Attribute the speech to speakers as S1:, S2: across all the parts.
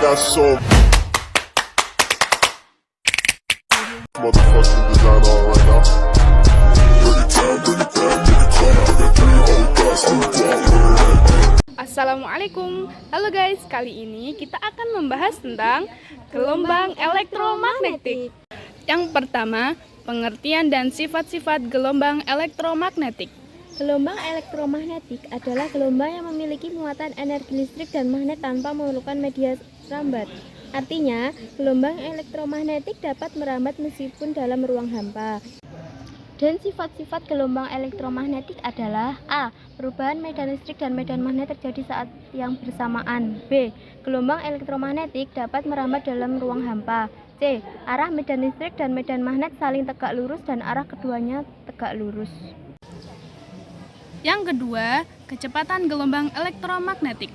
S1: got so motherfucking design on right now. Bring it down, bring it down, bring it down. I got three whole thoughts to the ground.
S2: Assalamualaikum. Halo guys, kali ini kita akan membahas tentang gelombang elektromagnetik. Yang pertama, pengertian dan sifat-sifat gelombang elektromagnetik.
S3: Gelombang elektromagnetik adalah gelombang yang memiliki muatan energi listrik dan magnet tanpa memerlukan media rambat. Artinya, gelombang elektromagnetik dapat merambat meskipun dalam ruang hampa. Dan sifat-sifat gelombang elektromagnetik adalah A. Perubahan medan listrik dan medan magnet terjadi saat yang bersamaan. B. Gelombang elektromagnetik dapat merambat dalam ruang hampa. C. Arah medan listrik dan medan magnet saling tegak lurus dan arah keduanya tegak lurus.
S2: Yang kedua, kecepatan gelombang elektromagnetik.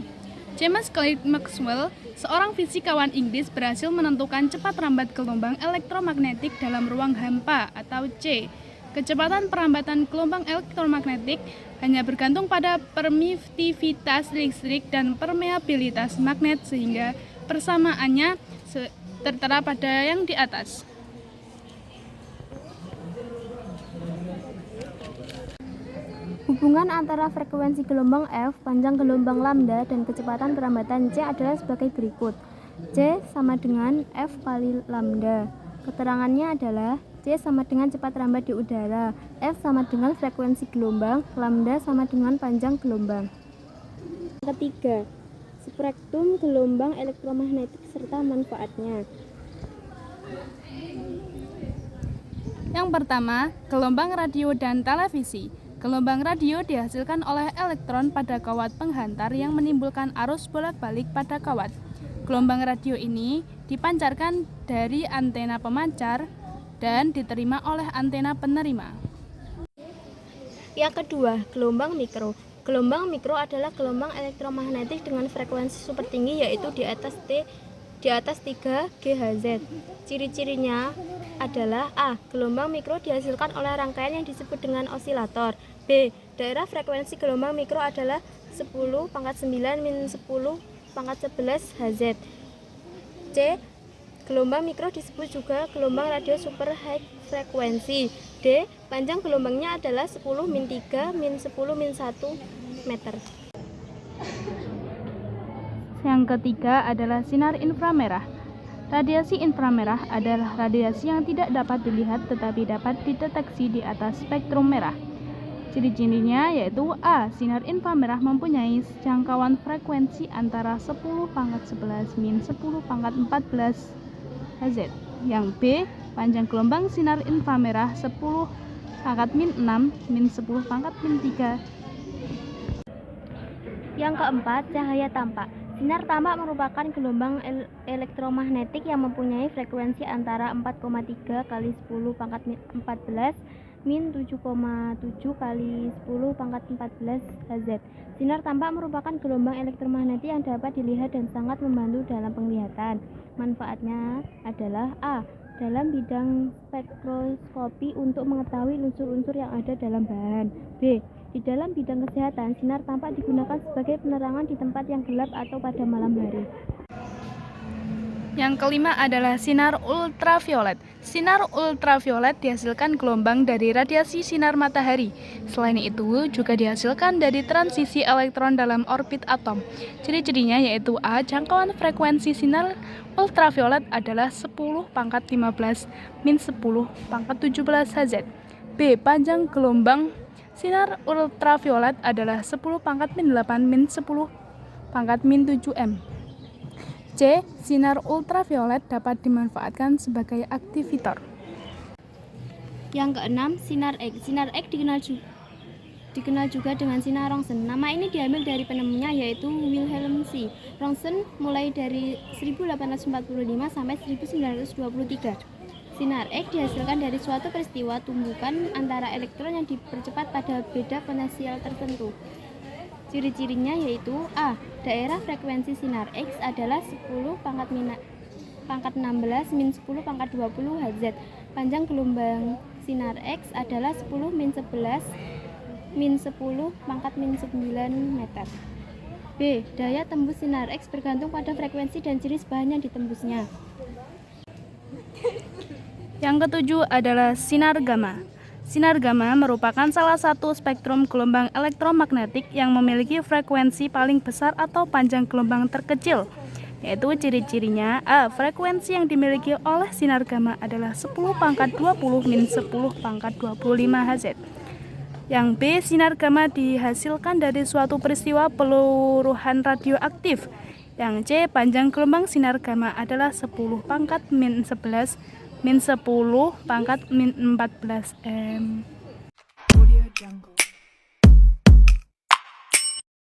S2: James Clerk Maxwell, seorang fisikawan Inggris, berhasil menentukan cepat rambat gelombang elektromagnetik dalam ruang hampa atau C. Kecepatan perambatan gelombang elektromagnetik hanya bergantung pada permitivitas listrik dan permeabilitas magnet, sehingga persamaannya tertera pada yang di atas.
S3: Hubungan antara frekuensi gelombang F, panjang gelombang lambda, dan kecepatan perambatan C adalah sebagai berikut. C sama dengan F kali lambda. Keterangannya adalah C sama dengan cepat rambat di udara, F sama dengan frekuensi gelombang, lambda sama dengan panjang gelombang. Ketiga, spektrum gelombang elektromagnetik serta manfaatnya.
S2: Yang pertama, gelombang radio dan televisi. Gelombang radio dihasilkan oleh elektron pada kawat penghantar yang menimbulkan arus bolak-balik pada kawat. Gelombang radio ini dipancarkan dari antena pemancar dan diterima oleh antena penerima.
S3: Yang kedua, gelombang mikro. Gelombang mikro adalah gelombang elektromagnetik dengan frekuensi super tinggi, yaitu di atas 3 GHz. Ciri-cirinya adalah A. Gelombang mikro dihasilkan oleh rangkaian yang disebut dengan osilator. B. Daerah frekuensi gelombang mikro adalah 10⁻⁹ min 10⁻11 Hz. C. Gelombang mikro disebut juga gelombang radio super high frekuensi. D. Panjang gelombangnya adalah 10⁻³ min 10⁻⁴ meter.
S2: Yang ketiga adalah sinar inframerah. Radiasi inframerah adalah radiasi yang tidak dapat dilihat tetapi dapat dideteksi di atas spektrum merah. Ciri-cirinya yaitu A. Sinar inframerah mempunyai jangkauan frekuensi antara 10⁻11 min 10⁻14 Hz. Yang B. Panjang gelombang sinar inframerah 10⁻⁻6 min 10⁻⁻3.
S3: Yang keempat, cahaya tampak. Sinar tampak merupakan gelombang elektromagnetik yang mempunyai frekuensi antara 4,3 kali 10⁻14 min 7,7 kali 10⁻14 Hz. Sinar tampak merupakan gelombang elektromagnetik yang dapat dilihat dan sangat membantu dalam penglihatan. Manfaatnya adalah A. Dalam bidang spektroskopi untuk mengetahui unsur-unsur yang ada dalam bahan. B. Di dalam bidang kesehatan, sinar tampak digunakan sebagai penerangan di tempat yang gelap atau pada malam hari.
S2: Yang kelima adalah sinar ultraviolet. Sinar ultraviolet dihasilkan gelombang dari radiasi sinar matahari. Selain itu, juga dihasilkan dari transisi elektron dalam orbit atom. Ciri-cirinya yaitu A. Jangkauan frekuensi sinar ultraviolet adalah 10⁻15 min 10⁻17 Hz. B. Panjang gelombang sinar ultraviolet adalah 10⁻8 min 10⁻7 m. C. Sinar ultraviolet dapat dimanfaatkan sebagai aktivator.
S3: Yang keenam, sinar X. Sinar X dikenal juga dengan sinar Roentgen. Nama ini diambil dari penemunya yaitu Wilhelm C. Roentgen mulai dari 1845 sampai 1923. Sinar X dihasilkan dari suatu peristiwa tumbukan antara elektron yang dipercepat pada beda potensial tertentu. Ciri-cirinya yaitu A. Daerah frekuensi sinar X adalah 10⁻16 min 10⁻20 Hz. Panjang gelombang sinar X adalah 10⁻11 min 10⁻⁹ meter. B. Daya tembus sinar X bergantung pada frekuensi dan jenis bahan yang ditembusnya.
S2: Yang ketujuh adalah sinar gamma. Sinar gamma merupakan salah satu spektrum gelombang elektromagnetik yang memiliki frekuensi paling besar atau panjang gelombang terkecil, yaitu ciri-cirinya: A. Frekuensi yang dimiliki oleh sinar gamma adalah 10⁻20⁻10⁻25 Hz. Yang B. Sinar gamma dihasilkan dari suatu peristiwa peluruhan radioaktif. Yang C. Panjang gelombang sinar gamma adalah 10⁻11⁻10⁻14 m.